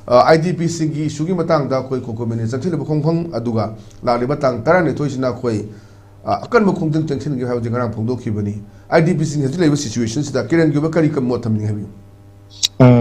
IDP singi sugi matang da koi COCOMI ne changthil ba khongphang aduga lagli batang tarani thoisina koi akan ma khongtang changthil gi haw jingarang phongdo khibani IDP sing hati leba situation sida kiran gi ba kari kam mo thamni habi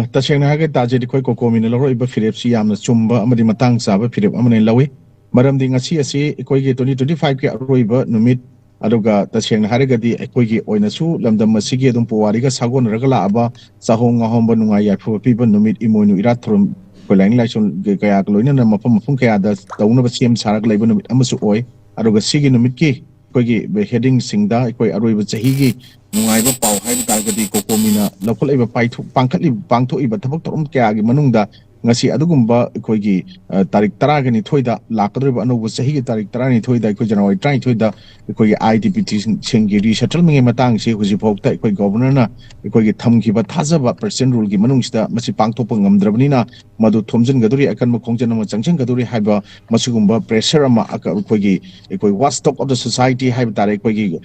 tasengna hage taje di koi COCOMI ne loro iba firep si yamna chumba amadi matang saba firep amane lawi maram di ngasi asi koi gi 2025 ke roiba numit aduga tasengna harigadi koi gi oinasu lamdam masigi adum puwari ga sagon ragala aba sahong ngahomba nunga ya phu piba numit imoinu ira thrum Kolang Lashon Gaya Gloina Mapam Funkaya does the one of the same Sarak Laban with Amasu Oi, Aruga Sigi no Miki, Kogi, the heading Singda, Koi Arui with Sahigi, Nuaiba Pau, Hydagadi, Cocomina, local Eva Pai to Pankali Banto Iba Tabak Kagi Manunda, Nasi Adugumba, Kogi, Tarik Taragani Toida, Lakadriba, no was Sahigi Tarik Tarani Toida, Kojano, trying to the Kogi IDP Chingiri, Settlement Matang, she was evoked, Koi Governor, Kogi Tamki, but Tazaba, percent rule Gimanungsta, Masipang Topangam Drabnina. Madu Thomson Gaduri akan Mokongjan Changchang Gaduri Haiba Masugumba pressure ama Kogi watchdog of the society Haibtare Kogi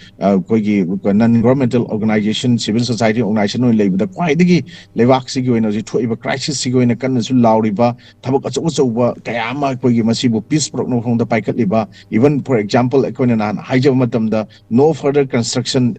non-governmental organization civil society organization labor the Kwaidigi Levaxi energy to a crisis sigo in a Kanasu Lauriba Tabak over Kayama Kogi Masibu peace progno from the Paikat Liba even for example Ekonan Hijamatam the no further construction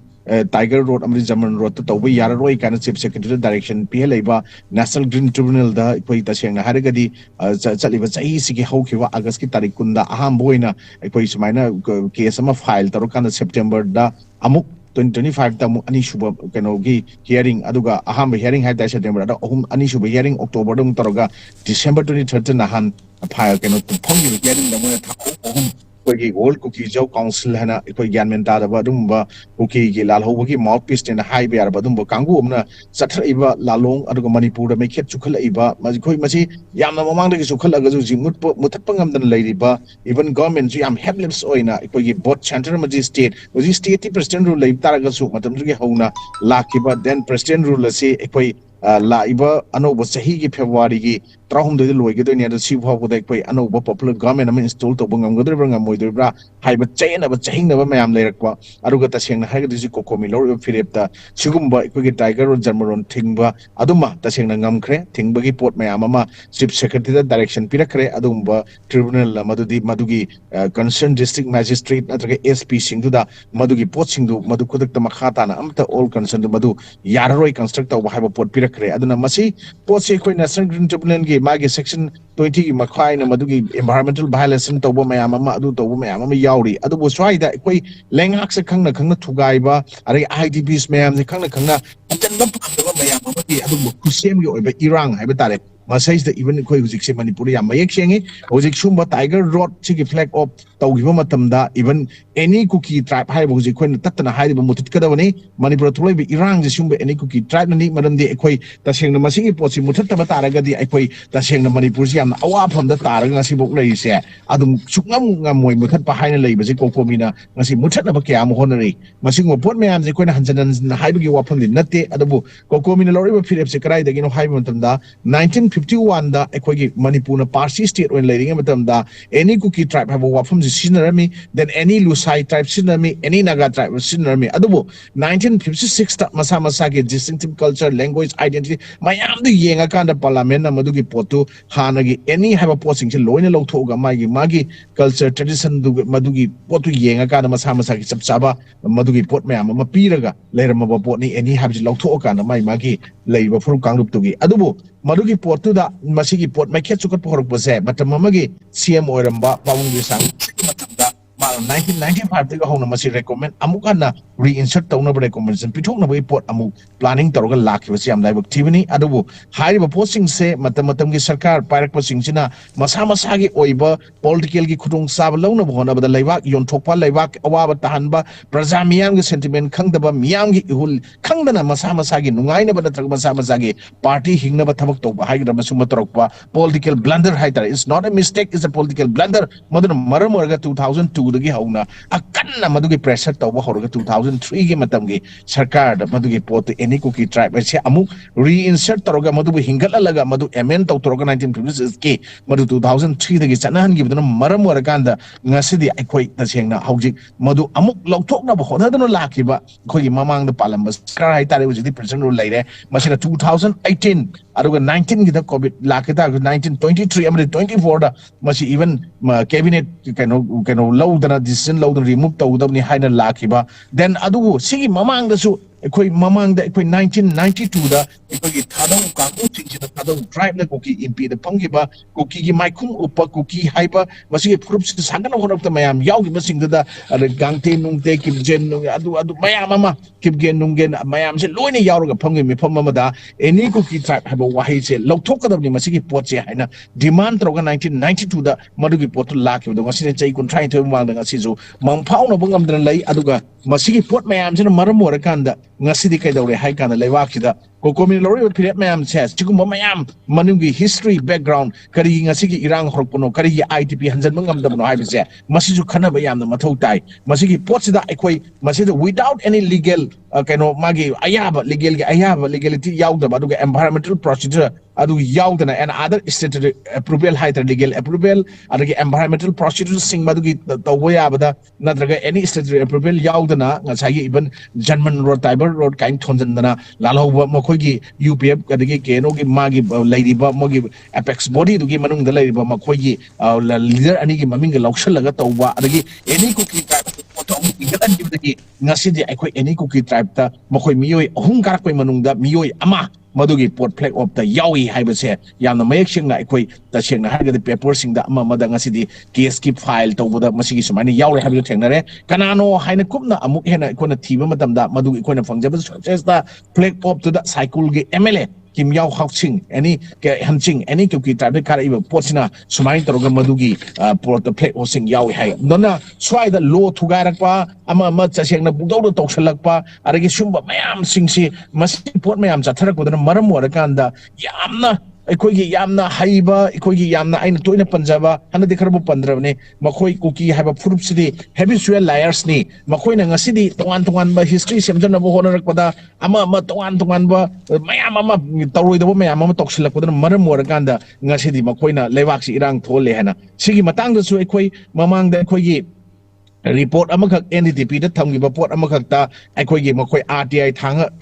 Tiger Road, American Road, to we Yaroi kind of secretary direction, PLA, National Green Tribunal, the Equatation, Harigadi, Saliva Siki Hokiva, Agaski Tarikunda, Ahamboina, Equatimina, KSM file, Tarokana September, the Amuk 2025 tamu anishuba kanogi hearing aduga aham hearing hai September ada anishuba hearing October dum taroga December 23 nahan file kano phongi hearing damu thakho Kogi Old Cookie Joe Council Hana, Yanmenta, Badumba, Cookie, Lalhoki, mouthpiece in the highway, Badumba, Kangumna, Satra Iba, Lalong, Aduga Manipur, make it Chukala Iba, Mazikoi Masi, Yamna Mamanga Sukala Gazuzi, Mutapangam than Lady Ba, even government, Yam Heblips Oina, Kogi, bought Chanter Maji State, was he state president rule, Taragasu, Matamri Hona, Lakiba, then president ruler say, Equi. La Iba Anoba Sahigi February, Trahum de Loiga near the Siva with a Anoba popular government installed to Bungam Godribanga Moidra, Hyber Chain of a chain of a Mam Lerakwa, Arugata Sing Hagadizi COCOMI, Lord of Firepta, Sugumba, Equity Tiger, Germaron, Tingba, Aduma, Tasing Cre, Tingbagi Port Mayamama, Ship Secretary Direction, Piracre, Adumba, Tribunal, Madugi, Concerned District Magistrate, SP Singuda, Madugi Port Singu, Madukudak Makhatana, Amta, all concerned Madu, Yaroi constructor of Hyper Port Piracre. Aduna Masi, Port National Green Tribunal, Magi section 20 Makai, Madugi, environmental violence to Womayama, Adu to Womayama Yauri. Adu was right that Equi Langhax Kanga Kanga Tugaiba, Are IDPs, ma'am, the Kanga Kanga, and then the Mayama, Adu Kusemi or Iran, Habitat. Masai the even Kozik Manipuri, Mayek Ozik Shumba Tiger Road, Chiki flag of Taugimatamda, even any cookie tribe, high was equal Tatana High Mutikadavani, Manipur, Iran, the Shumba, any cookie tribe, Madam the Equi, Tashing the Masiki Posi Mutabataraga, the Equi, Tashing the Manipurian, away from the Taranga Sibok say, Adum Chukam Mutat behind a labor, Ziko Nasi Mutabakiam Honorary, Masingo Port Mayam, the Queen Hansen and Hybigi Wapon, the Nate, Adabu, COCOMI, Loriba Philip Sekai, the Gino Hybantanda, 1951 da Equigi Manipur Parsi state when laying da any cookie tribe have a war from the Sinarami, then any Lusai tribe Sinarami, any Naga tribe was Sinarami. Adubo 1956 Masamasaki distinctive culture, language, identity, Mayam the Yanga Kanda Palamena Madugi Poto, Hanagi, any have a posting to Loina Lotoga, Magi, culture, tradition, Madugi, Potu Yanga Kanda Masamasaki Sapsaba, Madugi Pot Mayama, Mapiraga, later Mabaponi, any have Lotoka, my Magi, labor from Kangup Tugi. Adubo. Madugi port to the Masigi port, my kids took a pork was there, but the Mamagi, CM or Pawang 1995 take a home masi recommend Amukana reinsert town of recommendation Pitona way port Amu planning Toroga Laki was Yam live activity Adabu high posting say Matamatamgi Sarkar Pirate posting China Masamasagi Oiba political Kutung Sabalona Bona the Lavak Yon Topa Lavak Awaba Tahanba Brazamiang sentiment Kangdaba Miyangi Hul Kangdana Masamasagi Nungaina but the Masamasagi party Hingnaba Tabaktoba Hydramasuma Trokpa political blunder hider. It's not a mistake, it's a political blunder. Mother Maramurga 2002 dagi hauna akanna madugi pressure tawba horoga 2003 gi matamgi sarkar da madugi pot any cookie tribe ase amuk reinsert taroga madubu hingalalaga madu amend tawtoga 1956 ki madu 2003 dagi chanahan gi badana maram warakanda ngasidi aikoi tasengna haujik madu amuk lauthokna ba hodadana lakiba khoi mamang da palamba sarkar hai tare ujidi president rule laire masina 2018 aduga 19 gi da covid lakita 1923 amri 24 da masi even cabinet kano lawdana decision lawdana remove tawdabni haina lakiba then adugu sigi mamang da su ekoi mamang da ekoi 1992 da ekoi thadau kaku chingina thadau tribe na koki MP da panggiba koki gi maikum upa koki haiba masi group sangana honok ta mayam yaw gi masing da gangte nungte kibjen adu mayam ama kibgen nungen mayam se loine yawra panggi mi pham ma da any koki tribe haiba wahi se lokthok kadabni masi gi pot se haina demand troga 1992 da madugi pot lakhi da masi ne chai kun try to mang da ngasi ju mangphau no bangam dana lai aduga masi gi pot mayam se maram wara kanda ngasidi kai daure hai kana laiwak sida COCOMI lori firep mayam says chigum mayam manungi history background kari ngasigi irang horkono kari IDP hanjan mangam dabno hai bise masi ju khana bayam na mathau tai masi gi pot sida ekoi masi without any legal kaino magi ayaba legality yawda aduga environmental procedure adu yawdana and other statutory approval higher legal approval aduga environmental procedure sing madugi tawya bada natraga any statutory approval yawdana ngasagi even German road tiber road kain thonjandana lalhawba makhoi UPF adagi keno gi magi ladiba mogi apex body dugi manung da ladiba makhoi leader ani gi maming laushalaga tawba adagi any cookie type photo igalan dibagi ngasidi aikoi any cookie type ta makhoi miyoi ahung karakoi manung da miyoi ama madugi pot flag of the yawi haibase yamna mayek singna aikoi tasengna haigadi paper singda ama mada ngasidi case ki file tawbada masigi sumani yawre habido thengnare kanano haina kupna amuk hena ikona thiba matamda madugi ikona fangjaba success da flag of to the cycle gi MLA kim yaw hawching any hanching any kuki type kara iba potsina sumai taroga madugi port the flag hosing yawi hai nona swai da law thugarakpa ama chasengna bugdawdo tawsalakpa aragi sumba mayam singsi masi pot mayam chatharakudana maram warakanda yamna ꯑꯩꯈꯣꯏꯒꯤ ꯌꯥꯝꯅ ꯍꯩꯕ ꯑꯩꯈꯣꯏꯒꯤ ꯌꯥꯝꯅ ꯑꯩꯅ ꯇꯣꯏꯅ ꯄꯟꯖꯕ ꯍꯟꯗꯛꯇꯤ ꯈꯔꯕꯨ ꯄꯟꯗ꯭ꯔꯕꯅꯤ ꯃꯈꯣꯏ ꯀꯨꯀꯤ ꯍꯥꯏꯕ ꯐꯨꯔꯨꯞꯁꯤꯗꯤ ꯍꯦꯕꯤꯆꯨꯋꯦꯜ ꯂꯥꯏꯌꯔꯁꯅꯤ ꯃꯈꯣꯏꯅ ꯉꯁꯤꯗꯤ ꯇꯣꯉꯥꯟ ꯇꯣꯉꯥꯟꯕ ꯍꯤꯁꯇ꯭ꯔꯤ ꯁꯦꯝꯖꯟꯅꯕ ꯍꯣꯠꯅꯔꯛꯄꯗ ꯑꯃ ꯇꯣꯉꯥꯟ ꯇꯣꯉꯥꯟꯕ ꯃꯌꯥꯝ ꯑꯃ ꯇꯧꯔꯣꯏꯗꯕ ꯃꯌꯥꯝ ꯑꯃ ꯇꯧꯁꯤꯜꯂꯛꯄꯗꯨꯅ ꯃꯔꯝ ꯑꯣꯏꯔꯀꯥꯟꯗ ꯉꯁꯤꯗꯤ ꯃꯈꯣꯏꯅ ꯂꯩꯕꯥꯛꯁꯤ ꯏꯔꯥꯡ ꯊꯣꯛꯍꯜꯂꯦ ꯍꯥꯏꯅ ꯁꯤꯒꯤ ꯃꯇꯥꯡꯗꯁꯨ ꯑꯩꯈꯣꯏ ꯃꯃꯥꯡꯗ ꯑꯩꯈꯣꯏꯒꯤ report amakak NDTP da thamgiba pot amakakta aikhoigi makoi RTI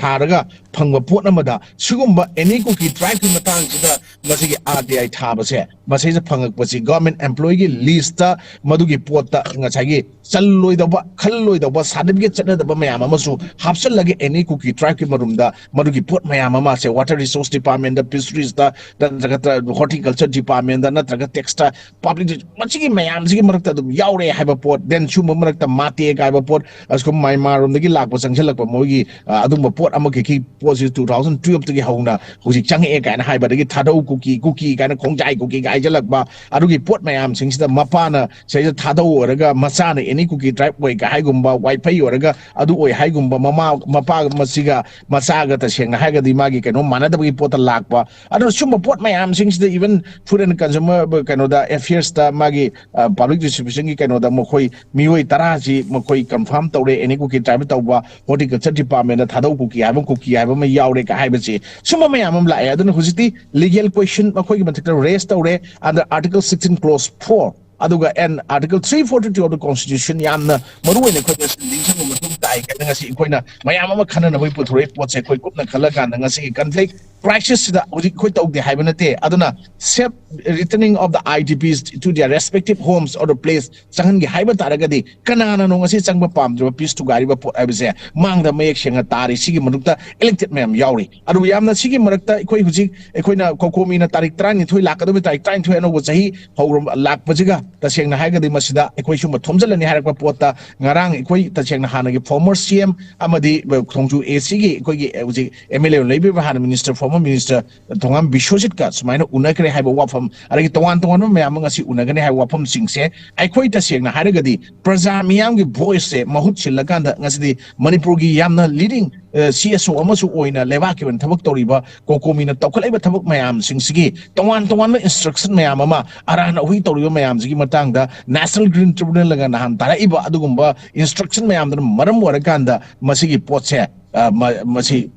tharaga phangba pot amada sugumba any cookie tribe ki matang sida masigi RTI thaba se masai se phangak pasi government employee gi list ta madugi pot ta ngachagi challoi da ba khalloi da ba certificate chana da ba mayam amasu hapsal lagi any cookie tribe ki marumda madugi pot mayam ama se water resource department da fisheries da jagata horticulture department da natraga texta public masigi mayam sigi marakta dum yaure haiba pot then marakta mate kaiba pot askum mai marum dagi lakpa sangselakpa mogi adumba pot amaki ki posi 2012 tagi hauna husi change kaina haiba dagi thadau cookie kaina khongjai cookie gai jalakba adugi pot mayam singsida mapana sei thadau oraga masana any cookie tribe boy ga haigumba wifi oraga adu oi haigumba mapa masiga masaga ta sengna haiga di magi kaino manadabagi pot lakpa adu sumba pot mayam singsida even food and consumer kaino da affairs ta magi public distribution gi kaino da mokhoi mioi taraji makoi confirm tawre any cookie tribe tawba horticulture department thadau cookie haiba ma yawre ka haiba chi suma mayam la ya aduna hujiti legal question makoi mathakta raise tawre under article 16 clause 4 aduga and article 342 of the constitution yamna maruine khoi lingchang matung tai ka ngasi koina mayam ma khana na boi puthore pot se koi kupna khala ka ngasi conflict crisis da uji khoi tawde haiba nate aduna safe returning of the IDPs to their respective homes or the place changan gi haiba taragadi kanana no ngasi changba pamdro peace to gari ba pot aibse mangda mayek senga tari sigi manukta elected mayam yauri adu yamna sigi marakta khoi huji khoina COCOMI na tarik 32 lakado bi tarik 32 no chahi haurum lak pajiga tasengna haigadi masida ekhoi sumba thomjalani harakpa pota ngarang ekhoi tasengna hanagi former CM amadi thongju AC gi ekhoi gi huji MLA leibi ba han minister for former minister Tongam Bishojit ka sumaina unakre haiba wafam aragi tongan mayam ngasi unagane hai wafam singse aikoi ta sengna haragadi praja miyam gi voice se mahut chilakanda ngasi Manipur gi yamna leading CSO amasu oina lewaki wen thabak toriba COCOMI na tawkhalaiba thabak mayam singsigi tongan instruction mayam ama arana hui toriba mayam sigi matangda National Green Tribunal laga nahan tara iba adugumba instruction mayam dan maram warakanda masigi potse masi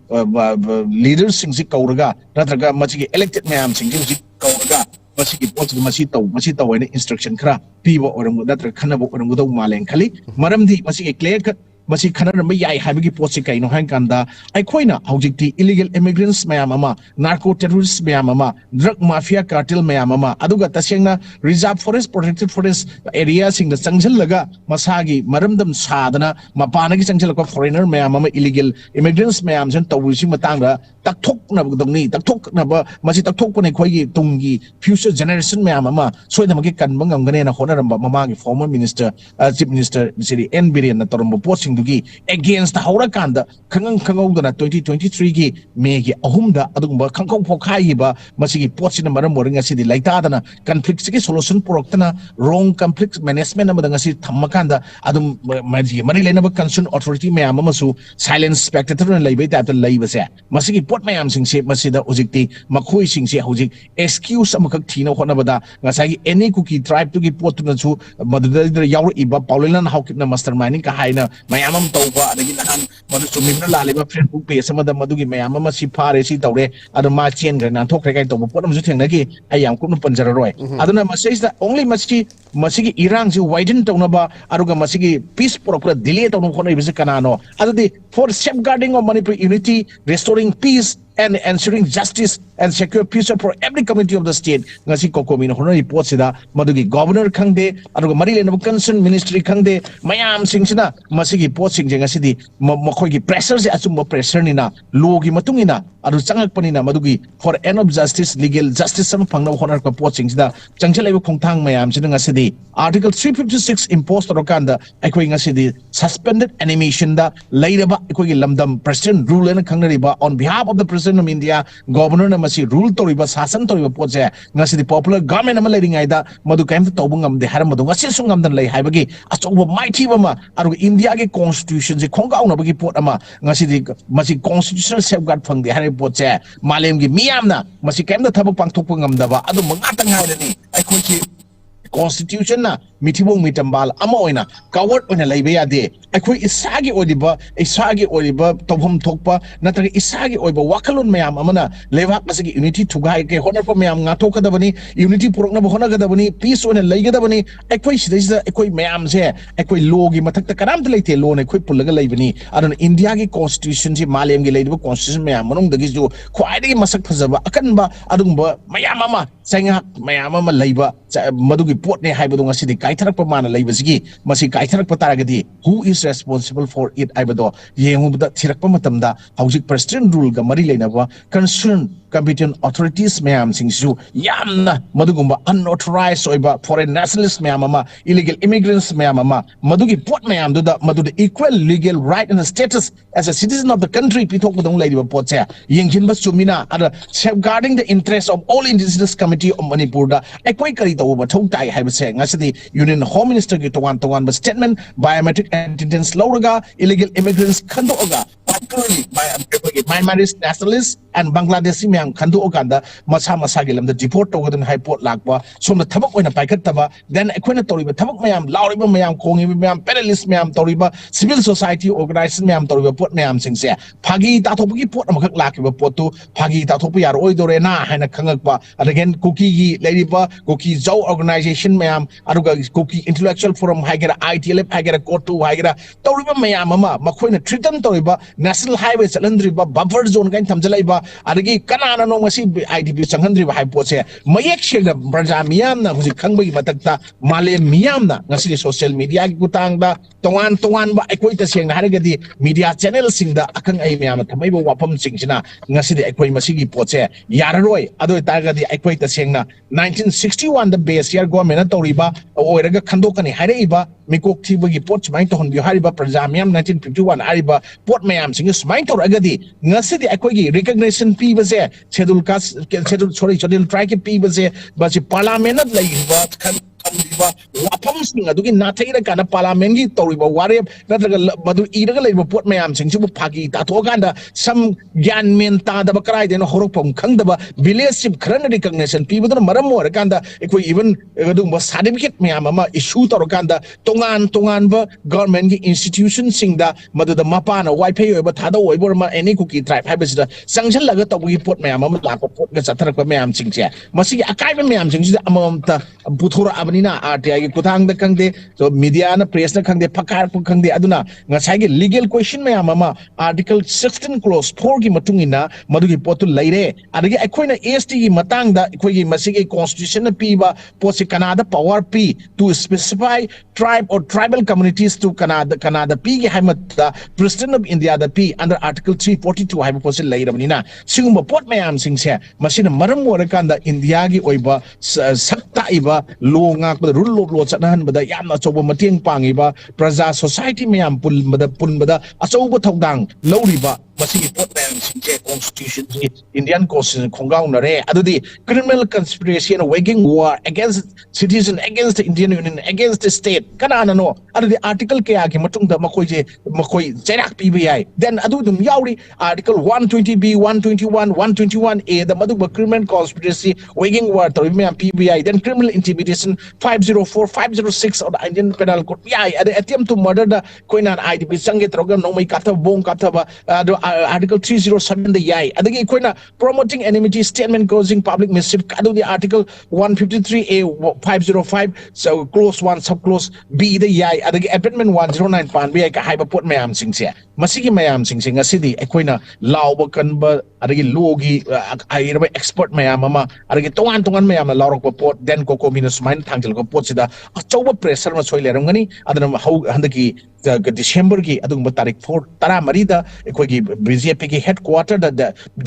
leaders singsi kauraga natraga masigi elected mayam singsi kauraga masigi potse masi taw ene instruction khara piba orangu natra khanabo orangu do maleng khali maramdi masigi clear cut masi khana mai yai habigi potse kaino han kanda aikhoina hojikti illegal immigrants mayam ama narco terrorists mayam ama drug mafia cartel mayam ama aduga tasengna reserve forest protected forest area sing the sangjal laga masagi maramdam sadana mapana gi sangjal ko foreigner mayam ama illegal immigrants mayam jan tawisi matanga takthok na bugdongni takthok na ba masi takthok pone khoigi tungi future generation mayam ama soida magi kan bangam gane na honaramba mamagi former minister chief minister Sri N Biren na torombo post against the Haurakanda, Kangana 2023 gi Megi Ahumda, Adumba, Kanko Pokaiba, Masigi Pots in Maram Moringa City, Laitadana, conflict solution Poroctana, wrong conflict management Madangasi Tamakanda, Adum Marilena Concern Authority Mayamasu, silence spectator and labate after Labasa, Masigi Port Mayam Sing Shape Masida Ozikti, Makui Sing Hozik, excuse Samakatino Honabada, Nasagi, any cookie tribe to get port to the two, Madrid Yaur Iba, Paulinan Hawkina Masterminding Kahaina, mayamam tawba adagi nahan madu sumimna laliba Facebook page samada madugi mayamam si phare si tawre adu ma chen ga nan thokre kai tawba potam ju thengnagi ayam kum panjararoi aduna masai only masigi irang ji widen tawnaba aruga masigi peace proper delay tawno khonai bise kanano adudi for safeguarding of Manipur unity, restoring peace and ensuring justice and secure future for every community of the state. Ngasi COCOMI no honor report sida madugi governor khangde aruga marilena concern ministry khangde mayam singsina masigi report sing ngasi di makhoi gi pressure se achumba pressure ni na law gi matungina aru changak pani na madugi for end of justice legal justice sam phangna honor ka report sing sida changchalai khongthang mayam sida ngasi di article 356 imposed rokanda aikoi ngasi di suspended animation da lairaba aikoi gi lamdam president rule and khangnariba on behalf of the president of India governor na masi rule toriba sasan toriba poje ngasi di popular government ama leading aida madu kaim tobungam de haram madu ngasi sungam dan lei haibagi achoba mighty bama aru India ge constitution je khonga una bagi pot ama ngasi di masi constitutional safeguard phang de hare poje malem gi miyamna masi kaim da thabak pangthok pangam daba adu mangata ngaidani aikoi ki constitution na mitibong mitambal ama oina covered oina leibe yade aikoi isagi odiba tobham thokpa natraga isagi oiba wakalon mayam amana lewak masigi unity thugai ke honor pa mayam nga thokadabani unity purokna bahona gadabani peace oina leigadabani aikoi sidai aikoi mayam se aikoi law gi mathakta karam leite law ne khoi pullaga leibani adon India gi constitution ji malem gi leidiba constitution mayam manung dagi jo khwaidagi masak phajaba akanba adungba mayam ama sainga mayam ama leiba madugi pot ne haibadong asidi kaitharak pa mana leibasigi masi kaitharak pa taragadi who is responsible for it aibado yengubda thirak pa matamda hojik president rule ga mari leinaba concern competent authorities mayam singsu yamna madugumba unauthorized oiba foreign nationalists mayam ama illegal immigrants mayam ama madugi pot mayam do madu equal legal right and status as a citizen of the country pithok badong leiba pot se yengjin ba sumina ada safeguarding the interests of all indigenous community of Manipur da ekoi kari to ba thong tai haibase ngasidi union home minister ki tongan ba statement biometric attendance lauraga illegal immigrants khandoga particularly by Myanmarese nationalists and Bangladeshi mayam khandoga masa gi lamda deport togadun high port lakba somna thabak oina paikhattaba then ekoina toriba thabak mayam lauriba mayam kongi mayam panelist mayam toriba civil society organization mayam toriba port mayam singse phagi tathopgi port amakak lakiba potu phagi tathop yar oidore na haina khangakba again cookie gi leiriba cookie jau organization mayam aruga cookie intellectual forum haigera ITLF haigera kotu haigera toriba mayam ama makhoina threaten toriba national highway chalandriba buffer zone kain thamjalaiba adagi kanana no masi IDP changhandriba hai potse mayek shega braja miyamna huji khangbai matakta male miyamna ngasi social media gi kutangda tongan ba ekoi ta sengna haragadi media channel singda akang ai miyam thamaiba wapam singsina ngasi de ekoi masigi potse yararoi adoi targadi ekoi ta sengna 1961 the base year government toriba oiraga khandokani haraiba mikok thibagi pot mai to honbi hariba praja miyam 1951 hariba pot mayam mayam sing smain tor agadi ngasi di akoi recognition p base schedule cast schedule try ke p base basi parliament at lai ba kan wapam sing adugi nathai da kana parliament gi toriba ware natraga madu iraga leiba pot mayam sing chu phagi ta tho ganda sam gyan men ta da bakrai den horokpom khang da ba village ship khran recognition pi badana maram mo kanda ekoi even adu ba certificate mayam ama issue tor kanda tongan ba government gi institution sing da madu da mapa na wifi ba thada oi bor ma any cookie tribe ha besida sanction laga togi pot mayam ama la pot ga chathar ko mayam sing che masi akai ba mayam sing amam ta puthura abnina RTI gi kuthang da kangde so media na press na kangde phakar pu kangde aduna ngasai gi legal question mayam ama article 16 clause 4 gi matungina madu gi potu laire adagi akoina AST gi matang da akoi gi masi gi constitution na pi ba posi Canada power p to specify tribe or tribal communities to Canada p gi haimat da president of India da p under article 342 haiba posi laire banina singumba pot mayam singse masina maram wora kanda India gi oiba sakta iba lo ngak ba rule of law chanahan bada yamna choba mateng pangiba praja society mayam pulbada achoba thodang louriba masigi pot mayam singse constitution Indian constitution khongaung na re adudi criminal conspiracy and waging war against citizen against the Indian Union against the state kana no adudi article ke agi matung da makoi cherak pi ai then adudum yauri article 120b 121 121a the madu criminal conspiracy waging war to mayam PBI then criminal intimidation 504 506 of the Indian penal code ai attempt to murder the koinan IDP sange troga no mai katha bong katha ba article 307 the yai adagi koina promoting enmity statement causing public mischief adu the article 153a 505 so clause 1 sub clause b the yai adagi amendment 109 pan bi ka haiba pot mayam singse masigi mayam singse ngasidi koina lawba kanba adagi logi airba expert mayam ama adagi tongan mayam lawrok pot then COCOMI na sumain thangjal ko pot sida achoba pressure ma soi lerangani adana handaki December ki adung tarik 4 tara marida ekoi gi BJP ki headquarter da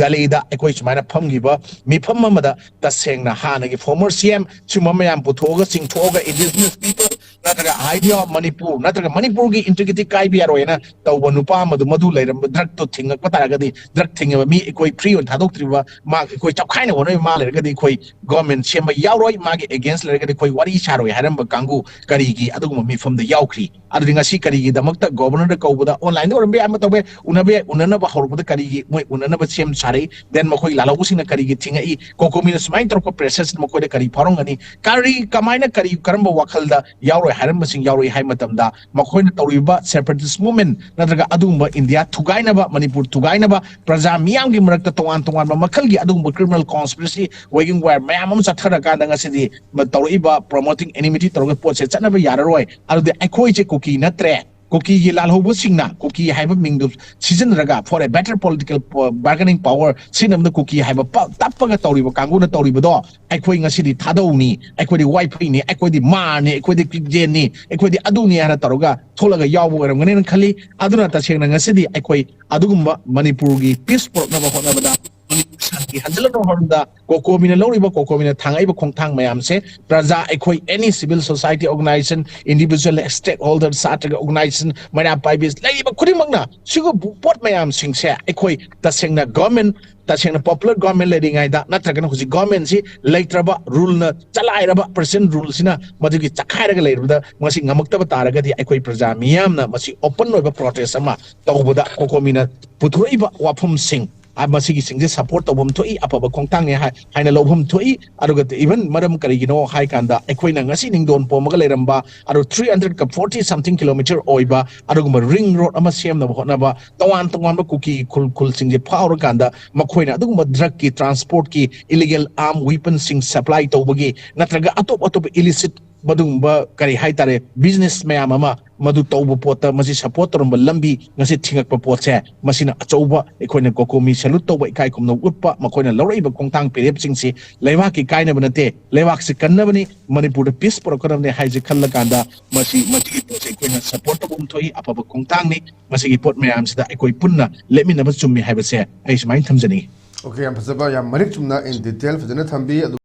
Delhi da ekoi sumaina pham gi ba mi pham ma da taseng na hana gi former CM chumamayam puthoga singthoga indigenous people natraga idea of Manipur natraga Manipur gi integrity kai bi aroina tawba nupa madu leiram drug to thingak pataraga di drug thingaba mi ekoi free on thadok triba ma ekoi chapkhaina wonoi ma lerga di ekoi government sema yauroi ma gi against lerga di ekoi wari charoi haram ba kangu kari gi aduguma mi pham da yaukri adu ngasi kari gi damakta governor da kawbada online da orbe ama tawbe unana ba horbuda kari gi moi unana ba sem sare then makoi lalawu sina kari gi thinga i COCOMI na smain tor ko process makoi da kari farong ani kari kamaina kari karamba wakal da yauroi haram ba sing yauroi hai matam da makoi na tawriba separatist movement natraga adumba India thugaina ba Manipur thugaina ba praja miyam gi marakta tongan ba makal gi adumba criminal conspiracy waging war mayam am chathara ka da ngasidi tawriba promoting enmity torga pot se chana ba yararoi adu de akoi che cookie na tre cookie gi lal hobu singna cookie haiba mingdu season raga for a better political bargaining power sinam the cookie haiba tappaga tawriba kangu na tawriba do akoi ngasidi thadoni akoi di wifi ni akoi di ma ni akoi di clickgen ni akoi di aduni ana taruga tholaga yawu ramgane khali aduna tasengna ngasidi akoi adugumba Manipur gi peace program ba hona bada Sanki hanjalo horda COCOMI na loriba COCOMI na thangai ba khongthang mayam se praja ekoi any civil society organization individual stakeholders satraga organization mana paibis laiba khudimangna sigo pot mayam singse ekoi tasengna government tasengna popular government leading ai da natraga huji government si leitraba rule na chalairaba percent rule sina madugi chakhairaga leirubda masi ngamaktaba taraga di ekoi praja miyam na masi open oiba protest ama tawbuda COCOMI na puthuiba wafum sing masigi singje support tobum thoi apaba khongtang ne haina lobhum thoi aruga even maram karigino hai kanda ekoina ngasi ningdon pomaga leramba aru 340 something kilometer oiba aruga ring road ama sem na hona ba tawan ba kuki khul singje phawra kanda makhoina aduga drug ki transport ki illegal arm weapon sing supply tobagi natraga atop illicit madungba kari haitare business mayam ama madu tawbu pota masi support toramba lambi ngasi thingakpa potse masina achouba ekoina COCOMI salute tawba ikai kumno utpa makoina loraiba kongtang perep singsi leiwa ki kaina banate leiwa si kannabani Manipur peace program ne haije khalla kanda masi potse ekoina support tabum thoi apaba kongtang ni masi pot mayam sida ekoi punna lemina ba chummi haibase ai smain thamjani okay am phasaba yam marik chumna in detail fajana thambi